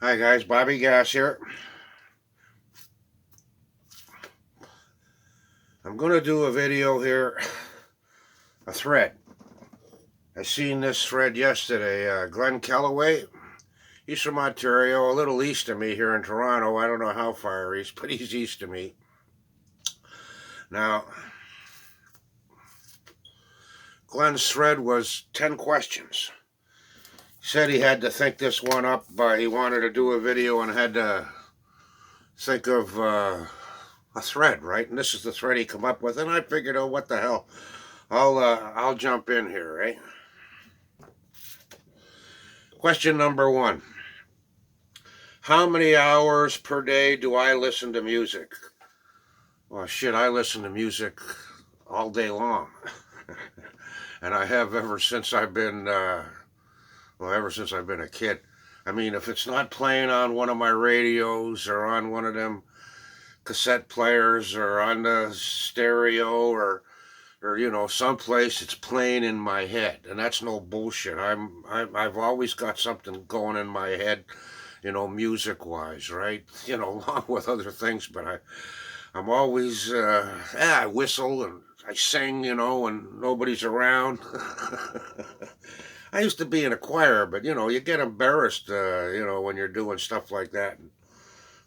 Hi guys, Bobby Gas here. I'm going to do a video here, a thread. I seen this thread yesterday. Glenn Kellaway, he's from Ontario, a little east of me here in Toronto. I don't know how far east, but he's east of me. Now, Glenn's thread was 10 questions. He said he had to think this one up. He wanted to do a video and had to think of a thread, right? And this is the thread he come up with. And I figured, oh, what the hell? I'll jump in here, right? Question number one. How many hours per day do I listen to music? Well, shit, I listen to music all day long. And I have ever since I've been, ever since I've been a kid. I mean, if it's not playing on one of my radios or on one of them cassette players or on the stereo or someplace, it's playing in my head, and that's no bullshit. I've always got something going in my head, music wise, right? Along with other things, but I'm always I whistle and I sing, when nobody's around. I used to be in a choir, but you get embarrassed, when you're doing stuff like that.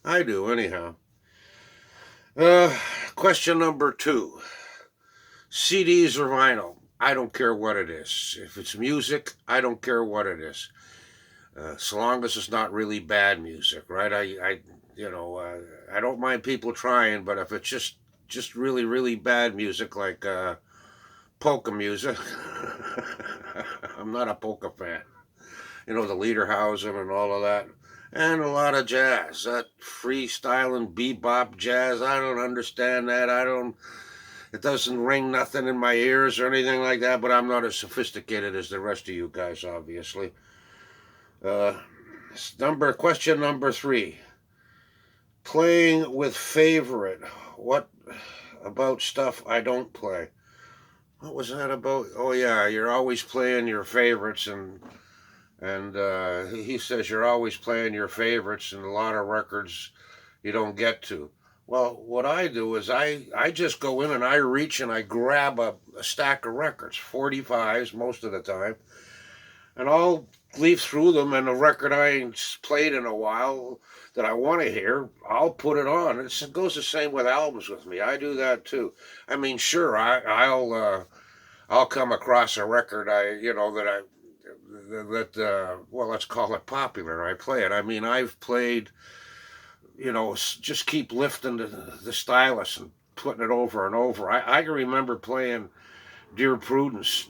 I do anyhow. Uh, Question number two. CDs or vinyl, I don't care what it is. If it's music, I don't care what it is. So long as it's not really bad music, right? I don't mind people trying, but if it's just really really bad music like polka music, I'm not a polka fan. The Lederhausen and all of that, and a lot of jazz, that freestyling bebop jazz. I don't understand that. It doesn't ring nothing in my ears or anything like that, but I'm not as sophisticated as the rest of you guys, obviously. Uh, Question number three. Playing with favorite. What about stuff I don't play? What was that about? Oh yeah, you're always playing your favorites, and he says you're always playing your favorites, and a lot of records you don't get to. Well, what I do is I just go in and I reach and I grab a stack of records, 45s most of the time, and I'll leaf through them, and a record I ain't played in a while that I want to hear, I'll put it on. It goes the same with albums with me. I do that too. I mean, sure, I'll come across a record well, let's call it popular. I play it. I mean, I've played, just keep lifting the stylus and putting it over and over. I can remember playing Dear Prudence,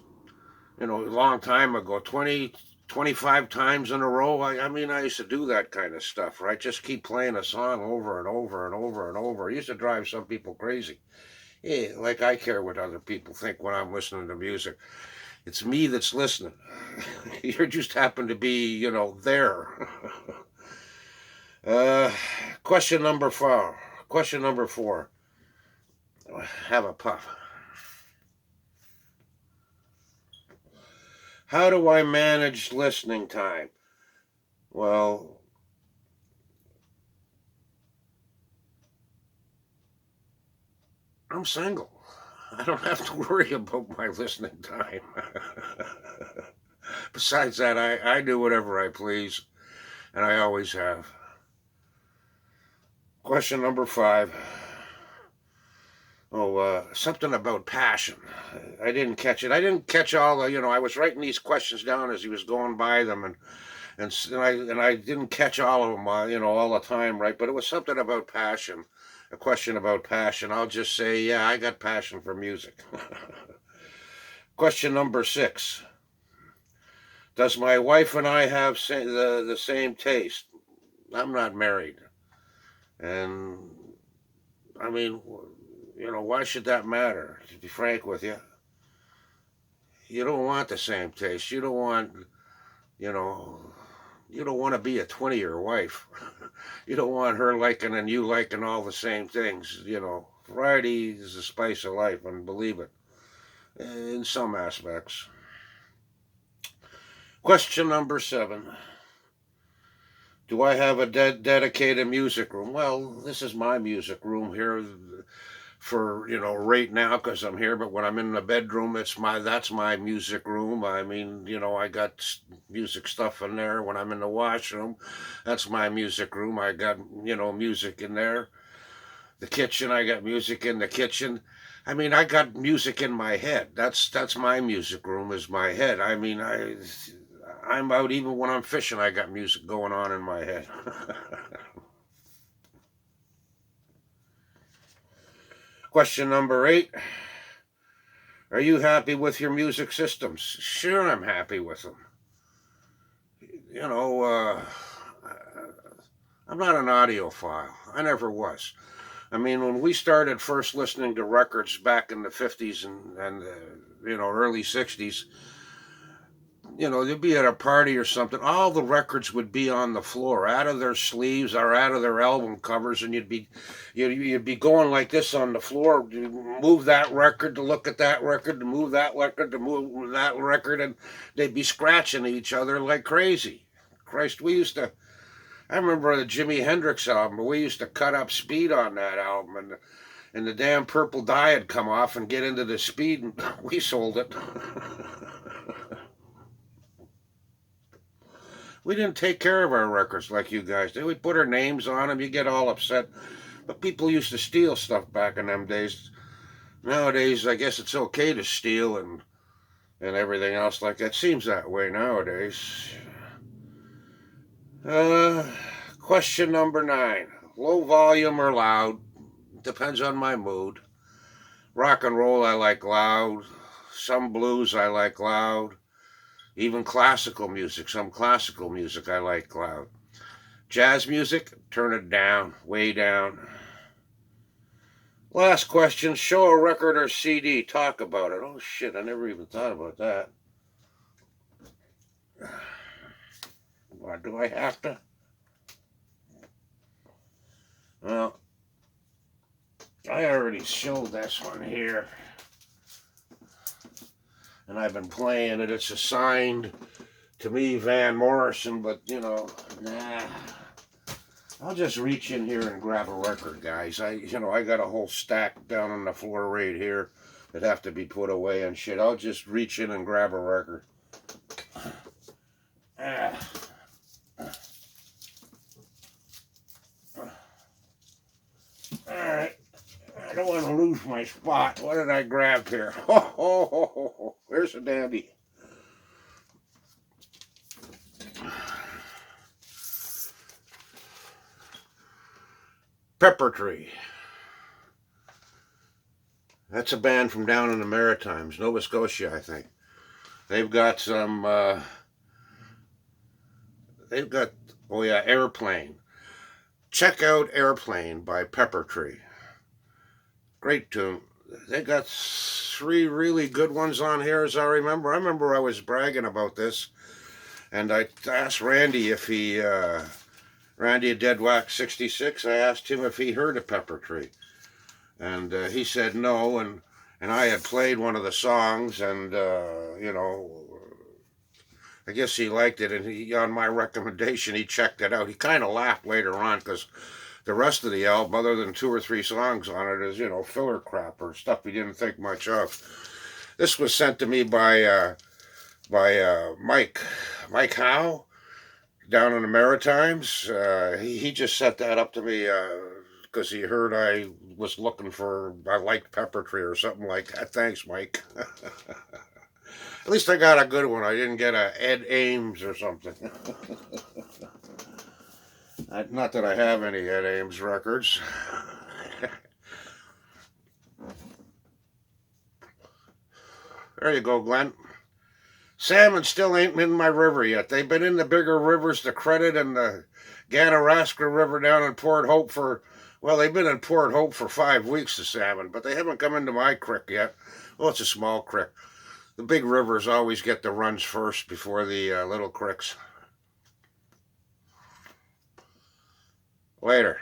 a long time ago, 25 times in a row. I mean, I used to do that kind of stuff, right? Just keep playing a song over and over and over and over. It used to drive some people crazy. Yeah, like I care what other people think when I'm listening to music. It's me that's listening. You just happen to be, there. uh, question number four. Question number four. Have a puff. How do I manage listening time? Well, I'm single. I don't have to worry about my listening time. Besides that, I do whatever I please, and I always have. Question number five. Oh, something about passion. I didn't catch it. I didn't catch all the. I was writing these questions down as he was going by them, and I didn't catch all of them. All the time, right? But it was something about passion. A question about passion. I'll just say, yeah, I got passion for music. Question number six. Does my wife and I have the same taste? I'm not married, and I mean, why should that matter? To be frank with you, you don't want the same taste. You know, you don't want to be a 20-year wife. You don't want her liking and you liking all the same things. Variety is the spice of life, and believe it, in some aspects. Question number seven. Do I have a dedicated music room? Well, this is my music room here for right now because I'm here. But when I'm in the bedroom, that's my music room. I mean, I got music stuff in there. When I'm in the washroom, that's my music room. I got music in there. The kitchen, I got music in the kitchen. I mean, I got music in my head. That's my music room is my head. I mean, I'm out even when I'm fishing. I got music going on in my head. Question number 8. Are you happy with your music systems? Sure, I'm happy with them. You know, I'm not an audiophile. I never was. I mean, when we started first listening to records back in the 50s and early 60s, you'd be at a party or something, all the records would be on the floor, out of their sleeves or out of their album covers, and you'd be going like this on the floor, to move that record to look at that record, to move that record to move that record, and they'd be scratching each other like crazy. Christ, I remember the Jimi Hendrix album. We used to cut up speed on that album, and the damn purple dye had come off and get into the speed, and we sold it. We didn't take care of our records like you guys did. We put our names on them. You get all upset. But people used to steal stuff back in them days. Nowadays, I guess it's okay to steal and everything else like that. Seems that way nowadays. Uh, Question number 9. Low volume or loud? Depends on my mood. Rock and roll, I like loud. Some blues, I like loud. Even classical music, some classical music I like loud. Jazz music, turn it down, way down. Last question, show a record or CD, talk about it. Oh shit, I never even thought about that. Why do I have to? Well, I already showed this one here. And I've been playing it. It's assigned to me, Van Morrison, but nah. I'll just reach in here and grab a record, guys. I got a whole stack down on the floor right here that have to be put away and shit. I'll just reach in and grab a record. Alright. I don't want to lose my spot. What did I grab here? Oh, there's a dandy. Pepper Tree. That's a band from down in the Maritimes, Nova Scotia, I think. They've got some, Airplane. Check out Airplane by Pepper Tree. Great tune. They got 3 really good ones on here, as I remember. I remember I was bragging about this, and I asked Randy if he, Randy at Dead Wax 66, I asked him if he heard of Pepper Tree. And he said no, and I had played one of the songs, and, I guess he liked it, and on my recommendation, he checked it out. He kind of laughed later on, because the rest of the album, other than 2 or 3 songs on it, is, filler crap or stuff he didn't think much of. This was sent to me by Mike Howe, down in the Maritimes. He just sent that up to me because he heard I liked Pepper Tree or something like that. Thanks, Mike. At least I got a good one. I didn't get a Ed Ames or something. Not that I have any Ed Ames records. There you go, Glenn. Salmon still ain't in my river yet. They've been in the bigger rivers, the Credit and the Ganaraska River down in Port Hope they've been in Port Hope for 5 weeks, the salmon, but they haven't come into my creek yet. Well, it's a small creek. The big rivers always get the runs first before the little creeks. Later.